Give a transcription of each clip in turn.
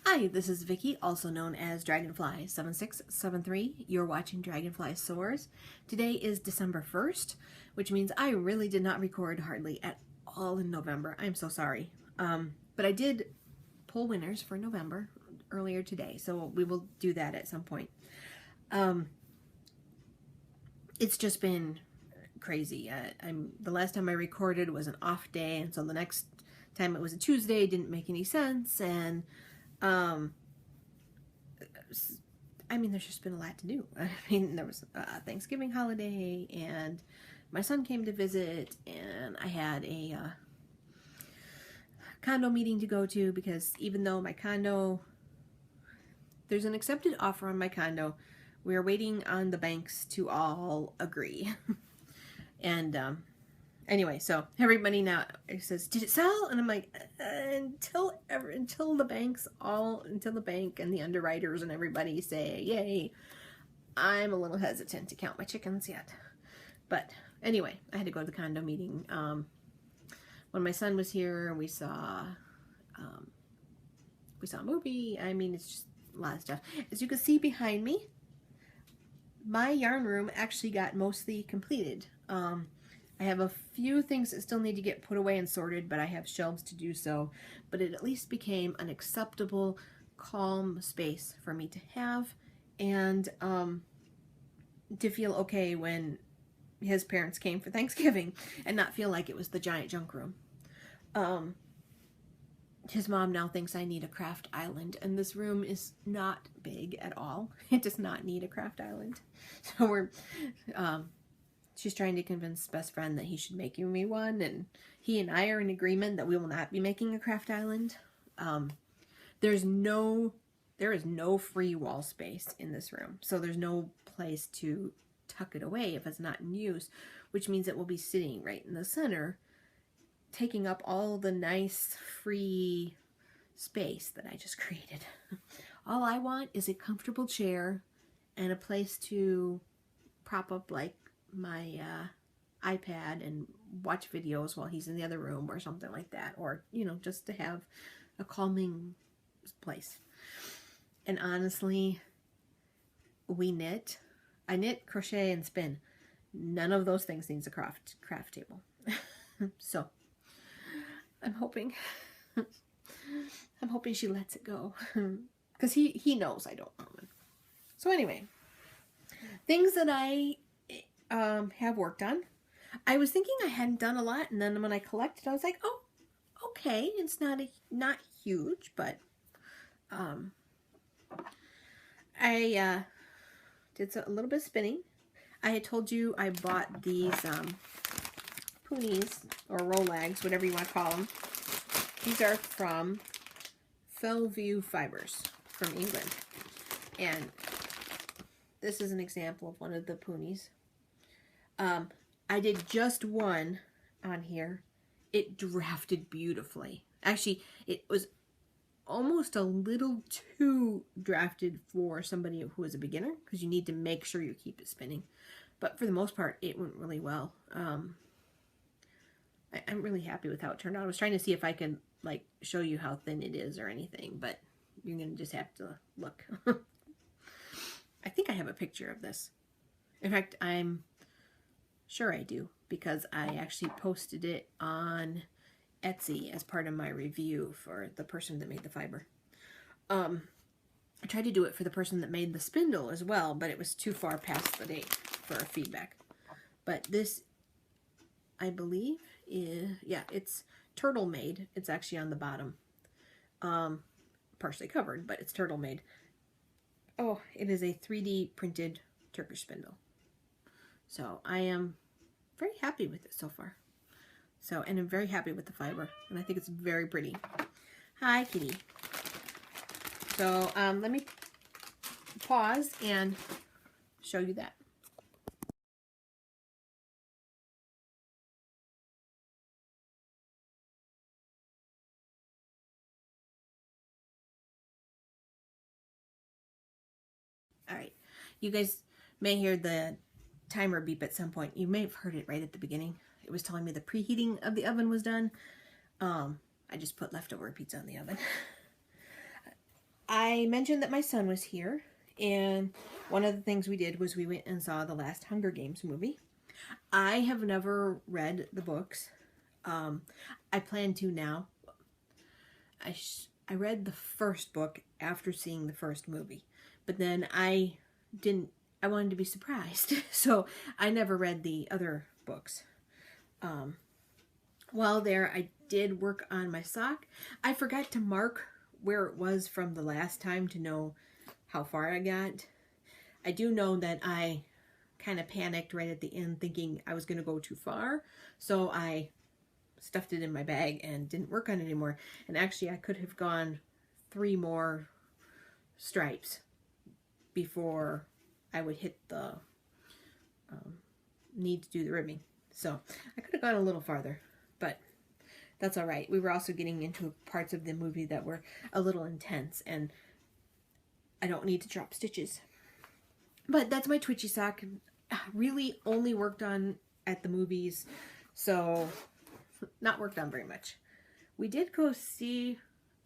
Hi, this is Vicky, also known as Dragonfly7673. You're watching DraonflySoars. Today is December 1st, which means I really did not record hardly at all in November. I'm so sorry. But I did pull winners for November earlier today, so we will do that at some point. It's just been crazy. The last time I recorded was an off day, and so the next time it was a Tuesday. It didn't make any sense, and I mean, there's just been a lot to do. I mean, there was a Thanksgiving holiday, and my son came to visit, and I had a condo meeting to go to, because even though my condo, there's an accepted offer on my condo, we're waiting on the banks to all agree. And anyway, so everybody now says, did it sell? And I'm like, until the bank and the underwriters and everybody say yay, I'm a little hesitant to count my chickens yet. But anyway, I had to go to the condo meeting. When my son was here, we saw a movie. I mean, it's just a lot of stuff. As you can see behind me, my yarn room actually got mostly completed. I have a few things that still need to get put away and sorted, but I have shelves to do so. But it at least became an acceptable, calm space for me to have, and to feel okay when his parents came for Thanksgiving and not feel like it was the giant junk room. His mom now thinks I need a craft island, and this room is not big at all. It does not need a craft island. So we're she's trying to convince best friend that he should make me one, and he and I are in agreement that we will not be making a craft island. There is no free wall space in this room, so there's no place to tuck it away if it's not in use, which means it will be sitting right in the center, taking up all the nice free space that I just created. All I want is a comfortable chair and a place to prop up like my iPad and watch videos while he's in the other room or something like that, or just to have a calming place. And honestly, I knit, crochet, and spin. None of those things needs a craft table. So I'm hoping she lets it go, because he knows I don't want one. So anyway, things that I have worked on. I was thinking I hadn't done a lot, and then when I collected, I was like, oh, okay, it's not huge, but I did a little bit of spinning. I had told you I bought these ponies, or Rolags, whatever you want to call them. These are from Fellview Fibers from England, and this is an example of one of the ponies. I did just one on here. It drafted beautifully. Actually, it was almost a little too drafted for somebody who is a beginner, because you need to make sure you keep it spinning. But for the most part, it went really well. I'm really happy with how it turned out. I was trying to see if I could show you how thin it is or anything, but you're gonna just have to look. I think I have a picture of this. In fact, I'm sure I do, because I actually posted it on Etsy as part of my review for the person that made the fiber. I tried to do it for the person that made the spindle as well, but it was too far past the date for feedback. But this, I believe, it's turtle made. It's actually on the bottom, partially covered, but it's turtle made. Oh, it is a 3D printed Turkish spindle. So I am very happy with it so far. And I'm very happy with the fiber, and I think it's very pretty. Hi, kitty. So let me pause and show you that. All right, you guys may hear the timer beep at some point. You may have heard it right at the beginning. It was telling me the preheating of the oven was done. I just put leftover pizza in the oven. I mentioned that my son was here, and one of the things we did was we went and saw the last Hunger Games movie. I have never read the books. I plan to now. I read the first book after seeing the first movie, but then I wanted to be surprised, so I never read the other books. While there, I did work on my sock. I forgot to mark where it was from the last time to know how far I got. I do know that I kind of panicked right at the end thinking I was going to go too far, so I stuffed it in my bag and didn't work on it anymore. And actually I could have gone 3 more stripes before I would hit the need to do the ribbing. So I could have gone a little farther, but that's all right. We were also getting into parts of the movie that were a little intense, and I don't need to drop stitches. But that's my twitchy sock. Really only worked on at the movies, so not worked on very much. We did go see,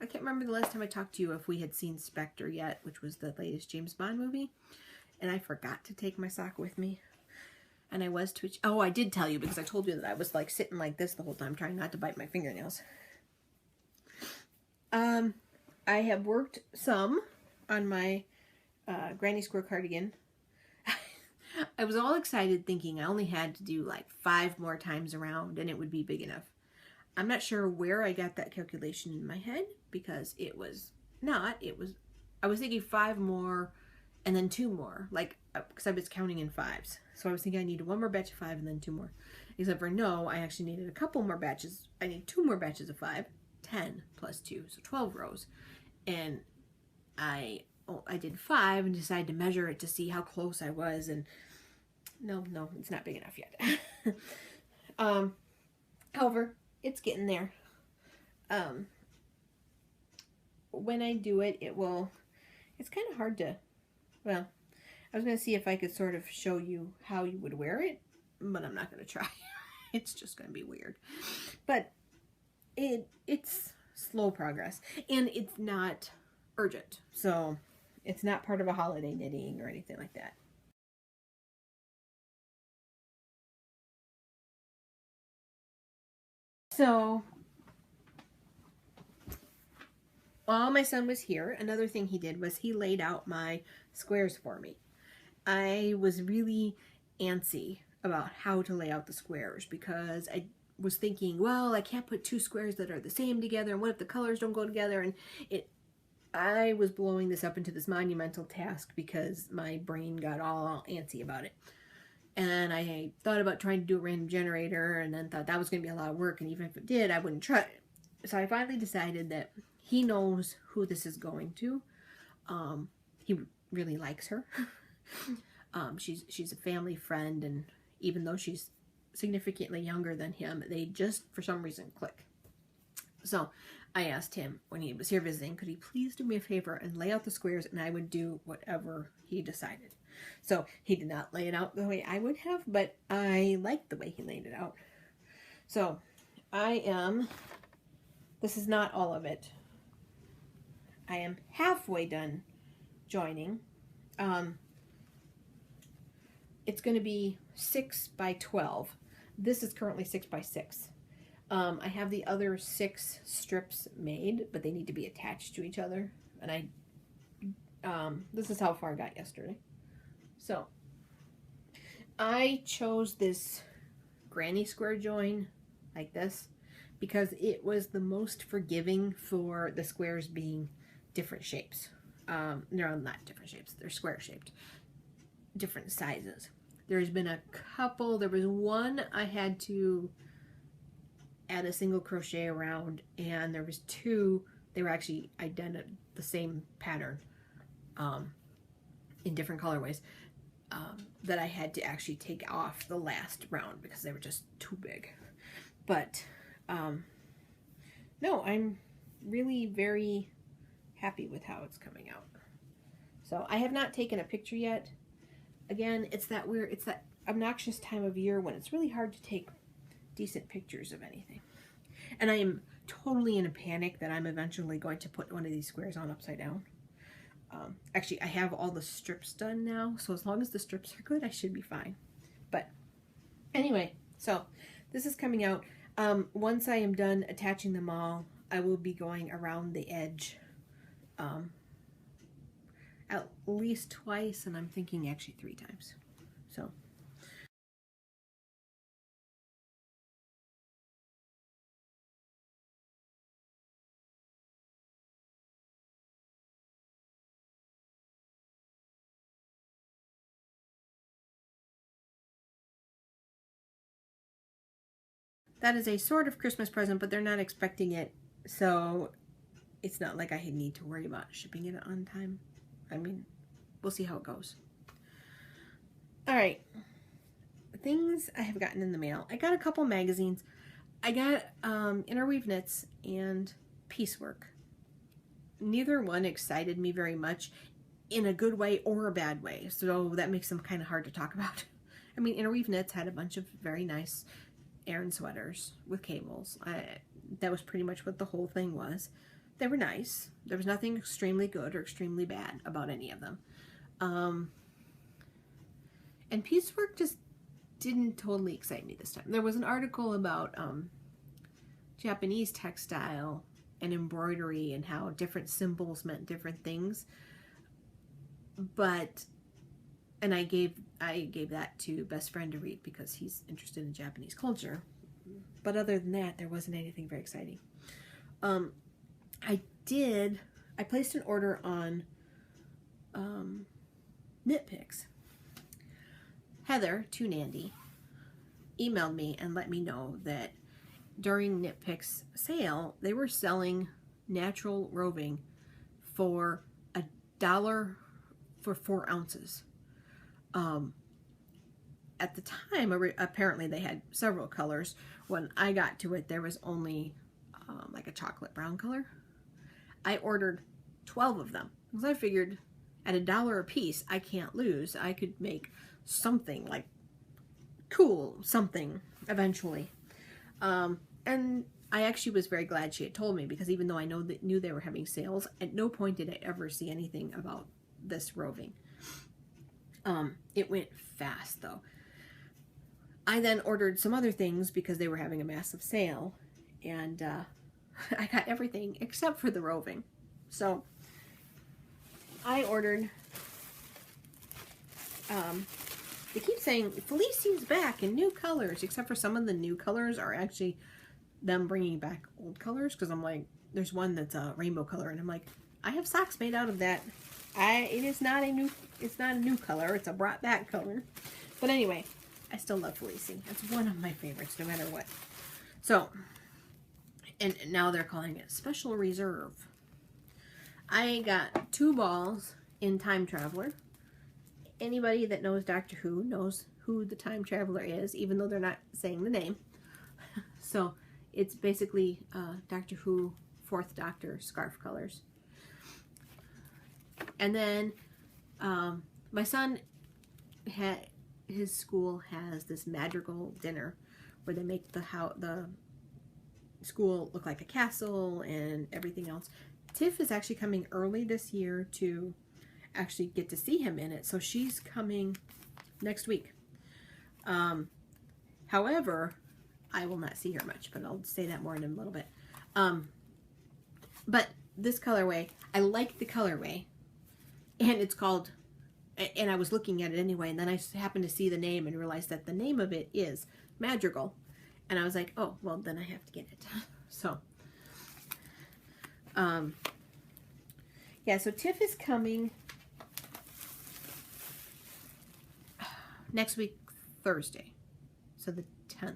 I can't remember the last time I talked to you if we had seen Spectre yet, which was the latest James Bond movie, and I forgot to take my sock with me. And I was twitchy. Oh, I did tell you because I told you that I was like sitting like this the whole time trying not to bite my fingernails. I have worked some on my granny square cardigan. I was all excited thinking I only had to do like 5 more times around and it would be big enough. I'm not sure where I got that calculation in my head because it was not. I was thinking 5 more and then 2 more, like, because I was counting in 5s. So I was thinking I needed 1 more batch of 5 and then 2 more. Except for no, I actually needed a couple more batches. I need 2 more batches of 5, 10 plus 2, so 12 rows. And I did 5 and decided to measure it to see how close I was, and no, it's not big enough yet. However, it's getting there. When I do it, it's kind of hard to, well, I was going to see if I could sort of show you how you would wear it, but I'm not going to try. It's just going to be weird. But it's slow progress, and it's not urgent. So it's not part of a holiday knitting or anything like that. So while my son was here, another thing he did was he laid out my squares for me. I was really antsy about how to lay out the squares because I was thinking, well, I can't put 2 squares that are the same together, and what if the colors don't go together? And I was blowing this up into this monumental task because my brain got all antsy about it. And I thought about trying to do a random generator and then thought that was going to be a lot of work, and even if it did, I wouldn't try it. So I finally decided that he knows who this is going to. He really likes her. She's a family friend, and even though she's significantly younger than him, they just for some reason click. So I asked him when he was here visiting, could he please do me a favor and lay out the squares, and I would do whatever he decided. So he did not lay it out the way I would have, but I liked the way he laid it out. So this is not all of it. I am halfway done joining. It's going to be 6 by 12. This is currently 6 by 6. I have the other 6 strips made, but they need to be attached to each other. And this is how far I got yesterday. So I chose this granny square join like this because it was the most forgiving for the squares being different shapes. They're not different shapes, they're square shaped, different sizes. There's been a couple, there was one I had to add a single crochet around, and there was 2, they were actually identical, the same pattern, in different colorways, that I had to actually take off the last round because they were just too big. But no, I'm really very happy with how it's coming out. So I have not taken a picture yet. Again, it's that obnoxious time of year when it's really hard to take decent pictures of anything. And I am totally in a panic that I'm eventually going to put one of these squares on upside down. Actually, I have all the strips done now, so as long as the strips are good, I should be fine. But anyway, so this is coming out. Once I am done attaching them all, I will be going around the edge at least twice, and I'm thinking actually 3 times. So that is a sort of Christmas present, but they're not expecting it, so it's not like I need to worry about shipping it on time. I mean, we'll see how it goes. All right, things I have gotten in the mail. I got a couple magazines. I got Interweave Knits and Piecework. Neither one excited me very much in a good way or a bad way, so that makes them kind of hard to talk about. I mean, Interweave Knits had a bunch of very nice Aran sweaters with cables. That was pretty much what the whole thing was. They were nice. There was nothing extremely good or extremely bad about any of them. And Piecework just didn't totally excite me this time. There was an article about Japanese textile and embroidery and how different symbols meant different things. But, and I gave that to best friend to read because he's interested in Japanese culture. But other than that, there wasn't anything very exciting. I placed an order on Knit Picks. Heather, to Nandy, emailed me and let me know that during Knit Picks sale, they were selling natural roving for $1 for 4 ounces. At the time, apparently they had several colors. When I got to it, there was only like a chocolate brown color. I ordered 12 of them because I figured at $1 a piece, I can't lose. I could make something like cool something eventually. And I actually was very glad she had told me, because even though I knew they were having sales, at no point did I ever see anything about this roving. It went fast though. I then ordered some other things because they were having a massive sale, and I got everything except for the roving. So I ordered, they keep saying Felicity's back in new colors, except for some of the new colors are actually them bringing back old colors, because I'm like, there's one that's a rainbow color, and I'm like, I have socks made out of that. It's not a new color, it's a brought back color. But anyway, I still love Felicity. It's one of my favorites no matter what. So, and now they're calling it Special Reserve. I got 2 balls in Time Traveler. Anybody that knows Doctor Who knows who the Time Traveler is, even though they're not saying the name. So it's basically Doctor Who 4th Doctor scarf colors. And then my son his school has this madrigal dinner where they make the school look like a castle and everything else. TIFF is actually coming early this year to actually get to see him in it, so she's coming next week. However, I will not see her much, but I'll say that more in a little bit. But this colorway, I like the colorway, and it's called, and I was looking at it anyway, and then I happened to see the name and realized that the name of it is Madrigal, and I was like, oh, well, then I have to get it. So, yeah, so TIFF is coming next week, Thursday, so the 10th.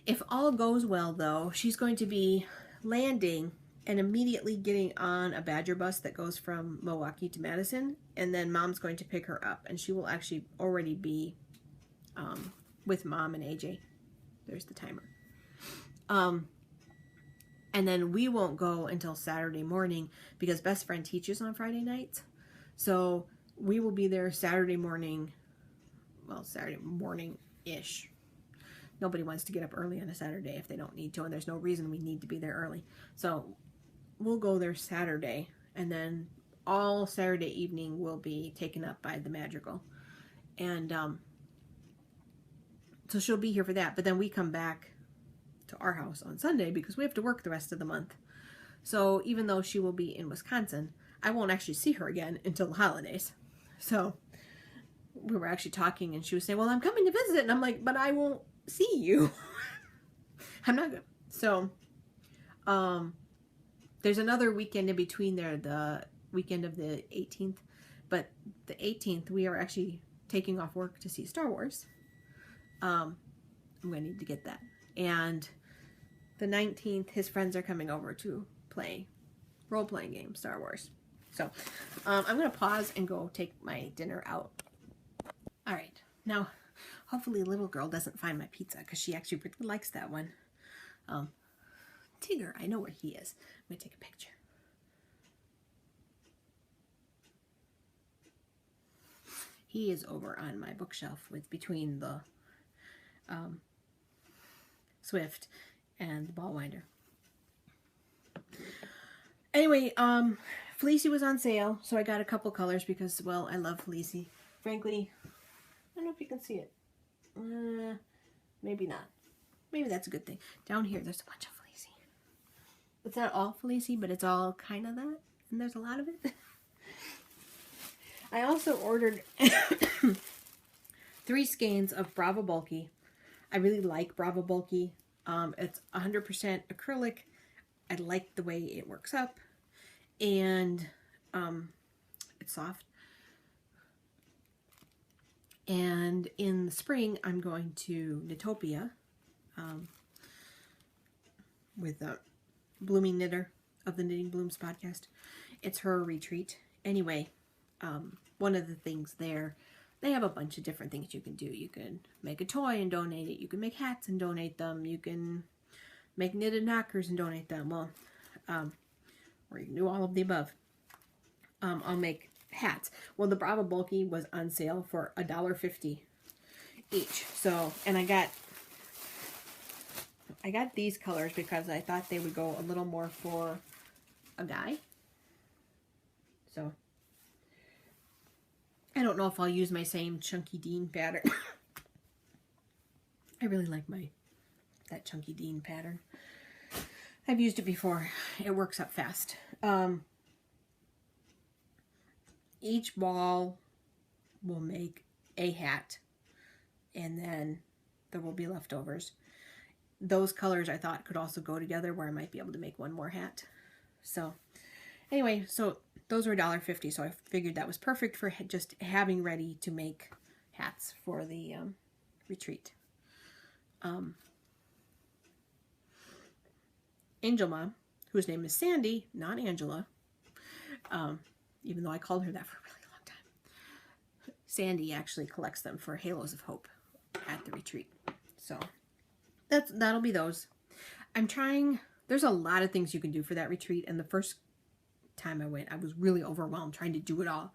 If all goes well, though, she's going to be landing and immediately getting on a Badger bus that goes from Milwaukee to Madison, and then Mom's going to pick her up, and she will actually already be with Mom and AJ. There's the timer. And then we won't go until Saturday morning because best friend teaches on Friday nights. So we will be there Saturday morning, well, Saturday morning-ish. Nobody wants to get up early on a Saturday if they don't need to, and there's no reason we need to be there early. So we'll go there Saturday, and then all Saturday evening will be taken up by the Madrigal. And so she'll be here for that. But then we come back to our house on Sunday because we have to work the rest of the month. So even though she will be in Wisconsin, I won't actually see her again until the holidays. So we were actually talking and she was saying, well, I'm coming to visit. And I'm like, but I won't see you. I'm not good. So there's another weekend in between there, the weekend of the 18th. But the 18th, we are actually taking off work to see Star Wars. I'm going to need to get that. And the 19th, his friends are coming over to play role-playing game Star Wars. So I'm going to pause and go take my dinner out. All right. Now, hopefully little girl doesn't find my pizza because she actually really likes that one. Tigger, I know where he is. I'm going to take a picture. He is over on my bookshelf with between the Swift and the ball winder. Anyway, Fleecy was on sale, so I got a couple colors because, well, I love Fleecy. Frankly, I don't know if you can see it. Maybe not. Maybe that's a good thing. Down here, there's a bunch of Fleecy. It's not all Fleecy, but it's all kind of that, and there's a lot of it. I also ordered 3 skeins of Bravo Bulky. I really like Bravo Bulky. It's 100% acrylic. I like the way it works up. And it's soft. And in the spring, I'm going to Knitopia with a Blooming Knitter of the Knitting Blooms podcast. It's her retreat. Anyway, one of the things there, they have a bunch of different things you can do. You can make a toy and donate it. You can make hats and donate them. You can make knitted knockers and donate them. Well, or you can do all of the above. I'll make hats. Well, the Bravo Bulky was on sale for $1.50 each. So, and I got these colors because I thought they would go a little more for a guy. So, I don't know if I'll use my same Chunky Dean pattern. I really like that Chunky Dean pattern. I've used it before. It works up fast. Each ball will make a hat, and then there will be leftovers. Those colors I thought could also go together where I might be able to make one more hat. So anyway, so those were $1.50, so I figured that was perfect for just having ready to make hats for the retreat. Angel Mom, whose name is Sandy, not Angela, even though I called her that for a really long time. Sandy actually collects them for Halos of Hope at the retreat. So that'll be those. I'm trying, there's a lot of things you can do for that retreat, and the first time I went, I was really overwhelmed trying to do it all.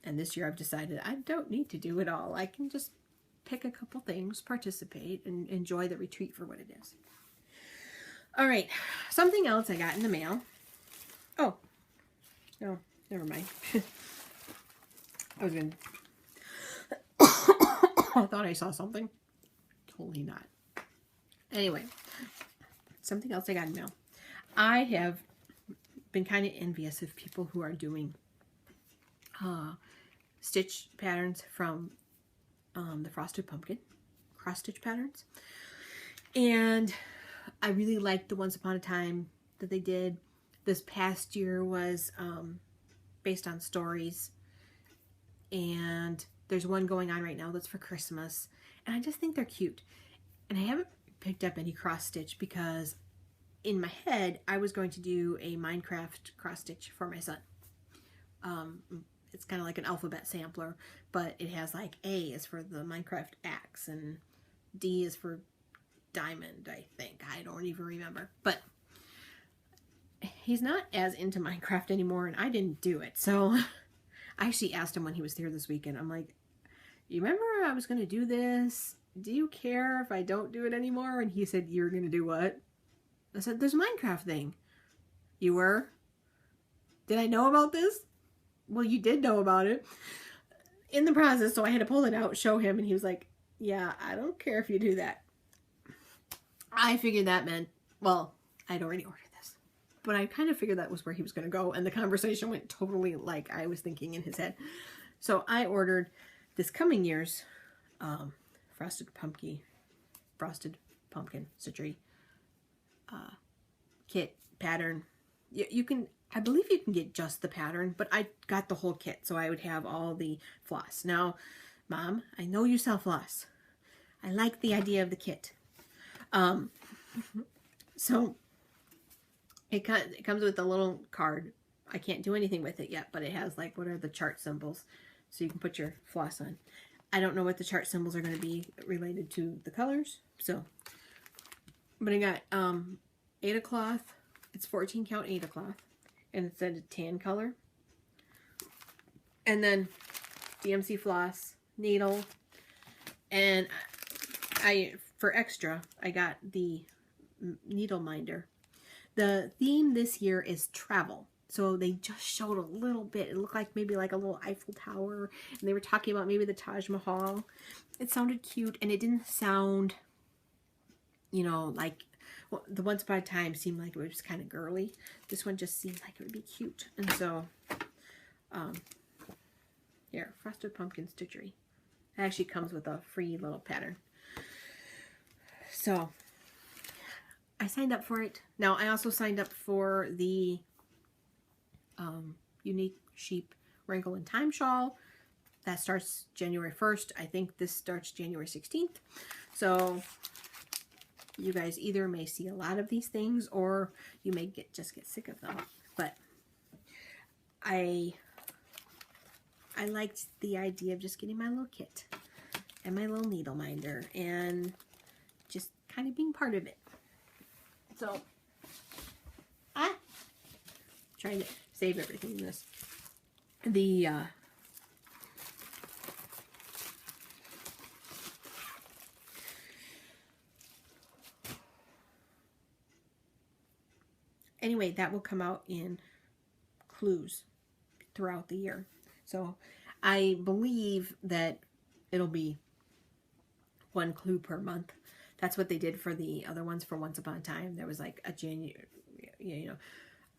And this year I've decided I don't need to do it all. I can just pick a couple things, participate, and enjoy the retreat for what it is. All right, something else I got in the mail. Oh, no, never mind. I thought I saw something. Totally not. Anyway, something else I got in the mail. I have been kind of envious of people who are doing stitch patterns from the Frosted Pumpkin cross stitch patterns, and I really liked the Once Upon a Time that they did. This past year was based on stories, and there's one going on right now that's for Christmas, and I just think they're cute. And I haven't picked up any cross stitch because in my head I was going to do a Minecraft cross stitch for my son. It's kind of like an alphabet sampler, but it has like A is for the Minecraft axe and D is for diamond, I think. I don't even remember. But he's not as into Minecraft anymore, and I didn't do it. So I actually asked him when he was here this weekend. I'm like, you remember I was going to do this? Do you care if I don't do it anymore? And he said, you're going to do what? I said, there's a Minecraft thing. You were? Did I know about this? well, you did know about it in the process, so I had to pull it out, show him, and he was like, yeah, I don't care if you do that. I figured that meant, well, I'd already ordered this, but I kind of figured that was where he was going to go, and the conversation went totally like I was thinking in his head. So I ordered this coming year's frosted pumpkin citrus kit pattern. You can, I believe you can get just the pattern, but I got the whole kit, so I would have all the floss. Now, Mom, I know you sell floss. I like the idea of the kit. So it comes with a little card. I can't do anything with it yet, but it has like, what are the chart symbols, so you can put your floss on. I don't know what the chart symbols are going to be related to the colors, so, but I got Ada cloth. It's 14 count Ada cloth, and it's a tan color. And then DMC floss, needle, and for extra, I got the needle minder. The theme this year is travel. So they just showed a little bit. It looked like maybe like a little Eiffel Tower. And they were talking about maybe the Taj Mahal. It sounded cute. And it didn't sound, you know, like, well, the Once Upon a Time seemed like it was kind of girly. This one just seemed like it would be cute. And so, here, Frosted Pumpkin Stitchery. It actually comes with a free little pattern. So, I signed up for it. Now, I also signed up for the Unique Sheep Wrinkle in Time shawl. That starts January 1st. I think this starts January 16th. So, you guys either may see a lot of these things, or you may just get sick of them. But I liked the idea of just getting my little kit and my little needle minder and just kind of being part of it. So, I'm trying to save everything in this. Anyway, that will come out in clues throughout the year. So I believe that it'll be one clue per month. That's what they did for the other ones for Once Upon a Time. There was like a January, you know,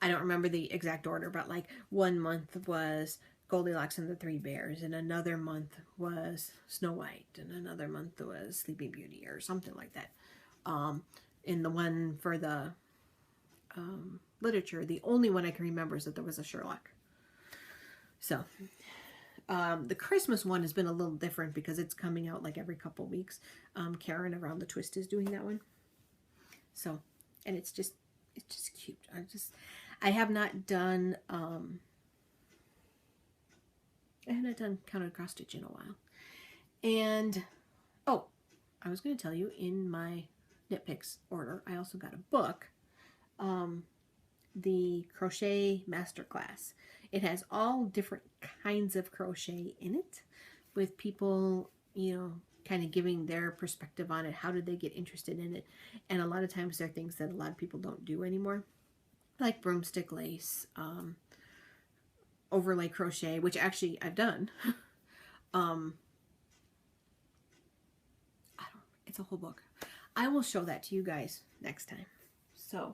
I don't remember the exact order, but like one month was Goldilocks and the Three Bears, and another month was Snow White, and another month was Sleeping Beauty, or something like that. In the one for the literature, the only one I can remember is that there was a Sherlock. So, the Christmas one has been a little different because it's coming out like every couple weeks. Karen Around the Twist is doing that one. So, and it's just cute. I have not done, I haven't done counted cross stitch in a while. And, oh, I was going to tell you, in my Knit Picks order, I also got a book, the Crochet Masterclass. It has all different kinds of crochet in it, with people, you know, kind of giving their perspective on it. How did they get interested in it? And a lot of times there are things that a lot of people don't do anymore, like broomstick lace, overlay crochet, which actually I've done. It's a whole book. I will show that to you guys next time. So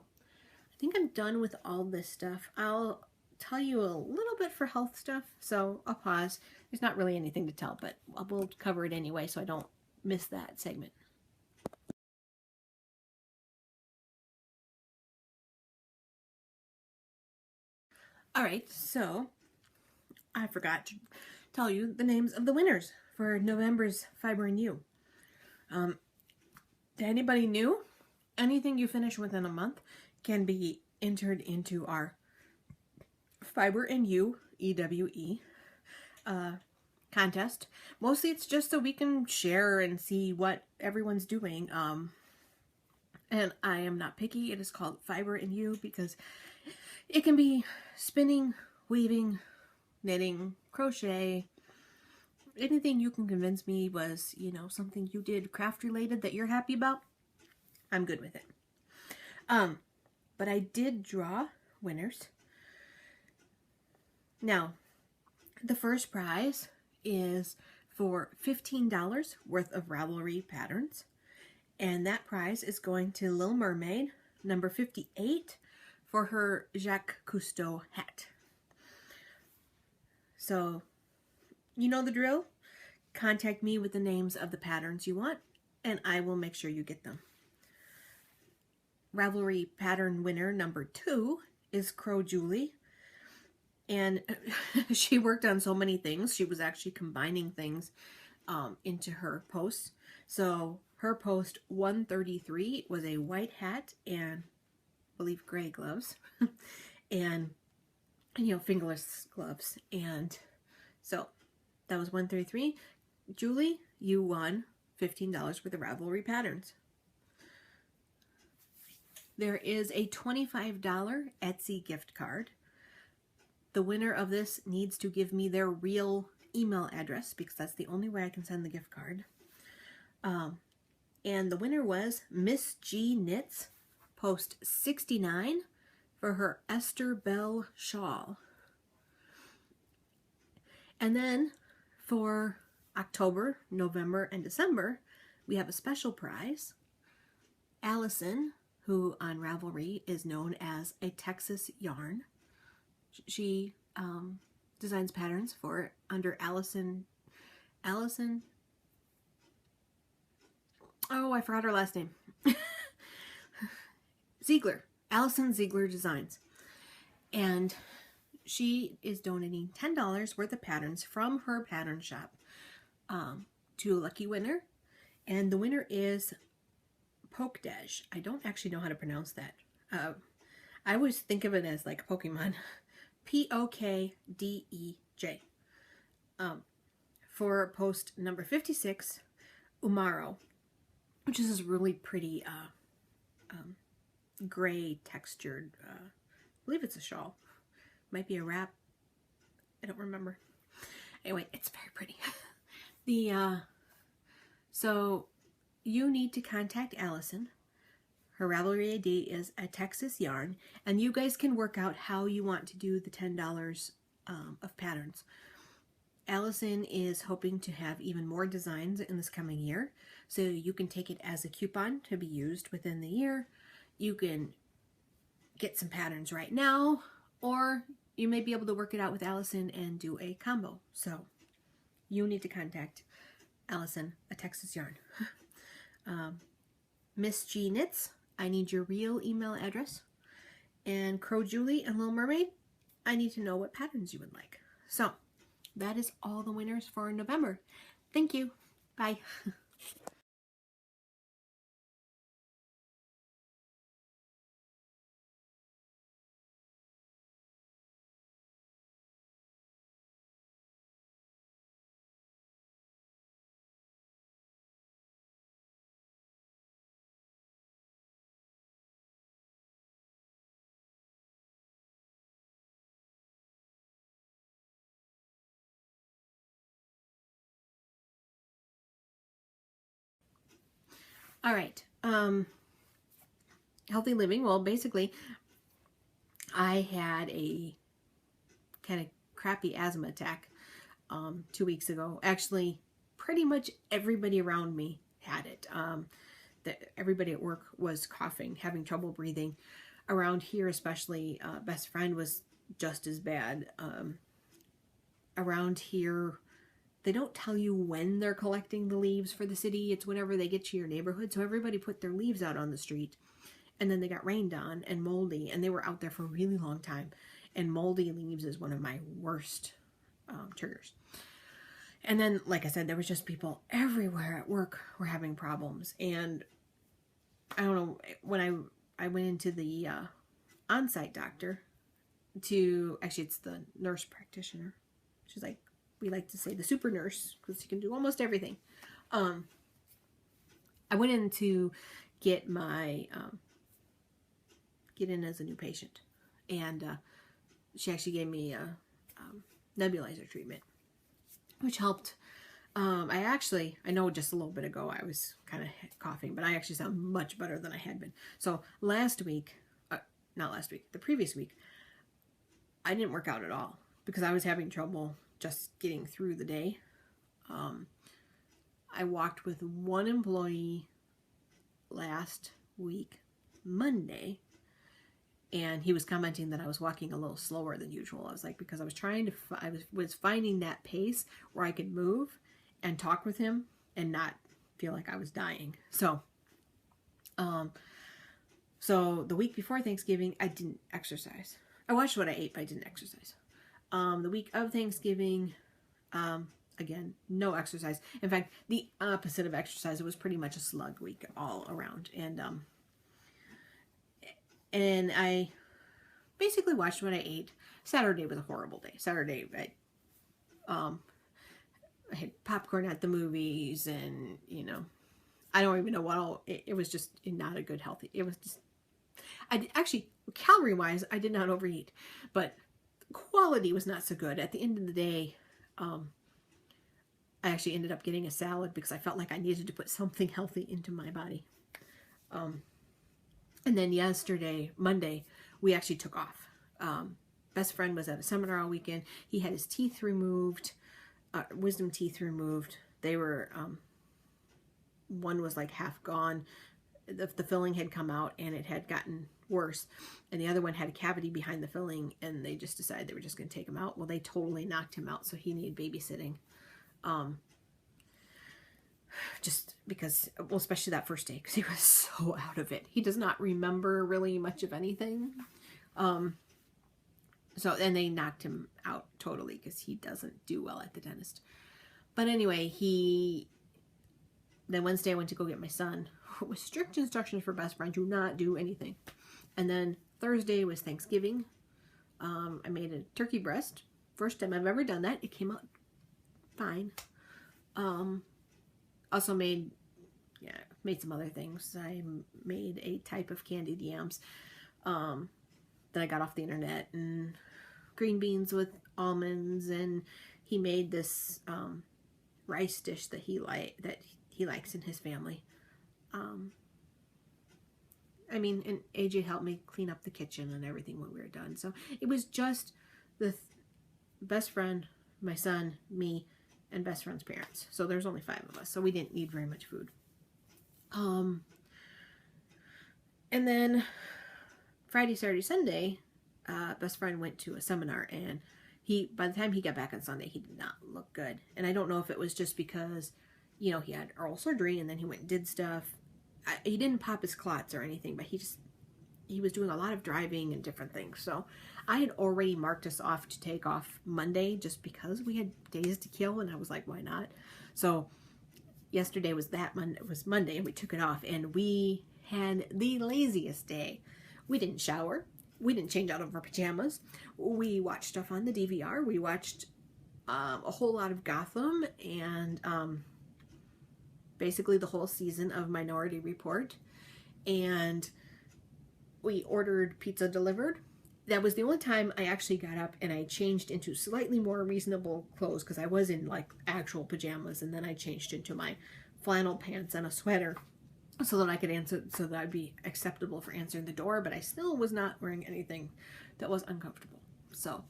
I think I'm done with all this stuff. I'll tell you a little bit for health stuff, so I'll pause. There's not really anything to tell, but we'll cover it anyway so I don't miss that segment. Alright, so I forgot to tell you the names of the winners for November's Fiber and You. To anybody new, anything you finish within a month can be entered into our Fiber and You, EWE, contest. Mostly it's just so we can share and see what everyone's doing. And I am not picky. It is called Fiber and You because it can be spinning, weaving, knitting, crochet, anything you can convince me was, you know, something you did craft related that you're happy about. I'm good with it. But I did draw winners. Now, The first prize is for $15 worth of Ravelry patterns. And that prize is going to Little Mermaid, number 58, for her Jacques Cousteau hat. So, you know the drill. Contact me with the names of the patterns you want, and I will make sure you get them. Ravelry pattern winner number 2 is Crow Julie. And she worked on so many things. She was actually combining things into her posts. So her post 133 was a white hat and I believe gray gloves and fingerless gloves. And so that was 133. Julie, you won $15 worth of Ravelry patterns. There is a $25 Etsy gift card. The winner of this needs to give me their real email address because that's the only way I can send the gift card. And the winner was Miss G Knits, post 69, for her Esther Bell shawl. And then for October, November, and December, we have a special prize. Allison, who on Ravelry is known as a Texas Yarn. She designs patterns for under Allison. Oh, I forgot her last name. Ziegler. Allison Ziegler Designs. And she is donating $10 worth of patterns from her pattern shop to a lucky winner. And the winner is Pokedej. I don't actually know how to pronounce that. I always think of it as like Pokemon. Pokdej. For post number 56, Umaro, which is this really pretty gray textured, I believe it's a shawl. Might be a wrap. I don't remember. Anyway, it's very pretty. So you need to contact Allison. Her Ravelry ID is a Texas Yarn, and you guys can work out how you want to do the $10 of patterns. Allison is hoping to have even more designs in this coming year, so you can take it as a coupon to be used within the year. You can get some patterns right now, or you may be able to work it out with Allison and do a combo. So you need to contact Allison, a Texas Yarn. Miss G Knits, I need your real email address. And Crow Julie and Little Mermaid, I need to know what patterns you would like. So that is all the winners for November. Thank you. Bye. All right. Healthy living. Well, basically, I had a kind of crappy asthma attack 2 weeks ago. Actually, pretty much everybody around me had it. Everybody at work was coughing, having trouble breathing. Around here, especially, best friend was just as bad. Around here, they don't tell you when they're collecting the leaves for the city. It's whenever they get to your neighborhood. So everybody put their leaves out on the street. And then they got rained on and moldy. And they were out there for a really long time. And moldy leaves is one of my worst triggers. And then, like I said, there was just people everywhere at work were having problems. And I don't know, when I went into the on-site doctor actually it's the nurse practitioner. She's like, we like to say the super nurse because she can do almost everything. I went in to get my, get in as a new patient. And she actually gave me a nebulizer treatment, which helped. I know just a little bit ago I was kind of coughing, but I actually sound much better than I had been. So the previous week, I didn't work out at all because I was having trouble just getting through the day. I walked with one employee last week, Monday, and he was commenting that I was walking a little slower than usual. I was like, because I was trying to, I was finding that pace where I could move and talk with him and not feel like I was dying. So, so the week before Thanksgiving, I didn't exercise. I watched what I ate, but I didn't exercise. The week of Thanksgiving, again, no exercise. In fact, the opposite of exercise. It was pretty much a slug week all around. And I basically watched what I ate. Saturday was a horrible day. Saturday, I had popcorn at the movies, and, you know, I don't even know what all, it was just not a good healthy, it was just, actually, calorie-wise, I did not overeat, but quality was not so good. At the end of the day, I actually ended up getting a salad because I felt like I needed to put something healthy into my body. And then yesterday, Monday, we actually took off. Best friend was at a seminar all weekend. He had his teeth removed, wisdom teeth removed. They were, one was like half gone. The filling had come out and it had gotten worse. And the other one had a cavity behind the filling, and they just decided they were just going to take him out. Well, they totally knocked him out, so he needed babysitting. Just because, well, especially that first day, because he was so out of it. He does not remember really much of anything. So, and they knocked him out totally because he doesn't do well at the dentist. But anyway, then Wednesday I went to go get my son with strict instructions for best friend, do not do anything. And then Thursday was Thanksgiving. I made a turkey breast. First time I've ever done that. It came out fine. Also made some other things. I made a type of candied yams that I got off the internet, and green beans with almonds, and he made this rice dish that he likes in his family. I mean, and AJ helped me clean up the kitchen and everything when we were done. So it was just the best friend, my son, me, and best friend's parents. So there's only 5 of us, so we didn't need very much food. And then Friday, Saturday, Sunday, best friend went to a seminar, and by the time he got back on Sunday, he did not look good. And I don't know if it was just because, you know, he had oral surgery and then he went and did stuff. He didn't pop his clots or anything, but he was doing a lot of driving and different things. So I had already marked us off to take off Monday just because we had days to kill, and I was like, why not? So yesterday was Monday, and we took it off, and we had the laziest day. We didn't shower. We didn't change out of our pajamas. We watched stuff on the DVR. We watched a whole lot of Gotham, and basically the whole season of Minority Report. And we ordered pizza delivered. That was the only time I actually got up and I changed into slightly more reasonable clothes, because I was in like actual pajamas, and then I changed into my flannel pants and a sweater so that I could answer, so that I'd be acceptable for answering the door, but I still was not wearing anything that was uncomfortable. So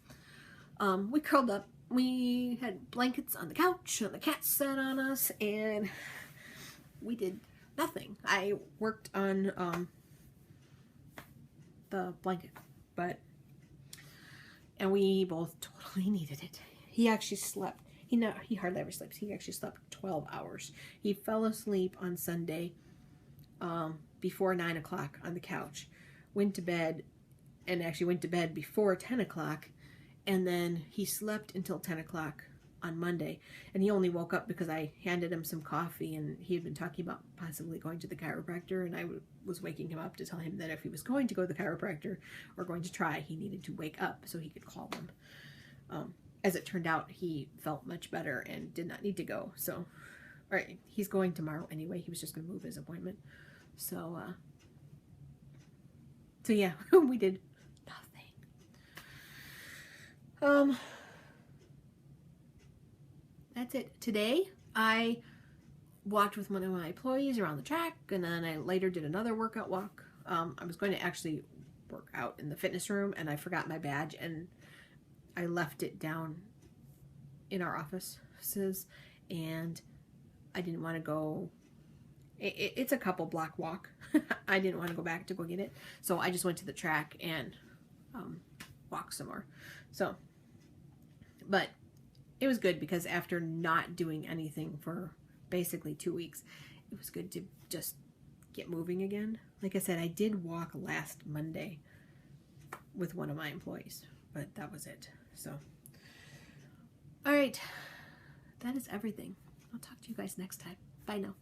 we curled up. We had blankets on the couch, and the cat sat on us, and we did nothing. I worked on the blanket, and we both totally needed it. He actually slept. He hardly ever sleeps. He actually slept 12 hours. He fell asleep on Sunday before 9 o'clock on the couch, went to bed, and actually went to bed before 10 o'clock, and then he slept until 10 o'clock on Monday, and he only woke up because I handed him some coffee, and he had been talking about possibly going to the chiropractor, and I was waking him up to tell him that if he was going to go to the chiropractor or going to try, he needed to wake up so he could call them. As it turned out, he felt much better and did not need to go. So, all right, he's going tomorrow anyway. He was just going to move his appointment. So yeah, we did nothing. That's it. Today, I walked with one of my employees around the track, and then I later did another workout walk. I was going to actually work out in the fitness room, and I forgot my badge, and I left it down in our offices, and I didn't want to go. It's a couple block walk. I didn't want to go back to go get it, so I just went to the track and walked some more. So, but it was good because after not doing anything for basically 2 weeks, it was good to just get moving again. Like I said, I did walk last Monday with one of my employees, but that was it. So, all right, that is everything. I'll talk to you guys next time. Bye now.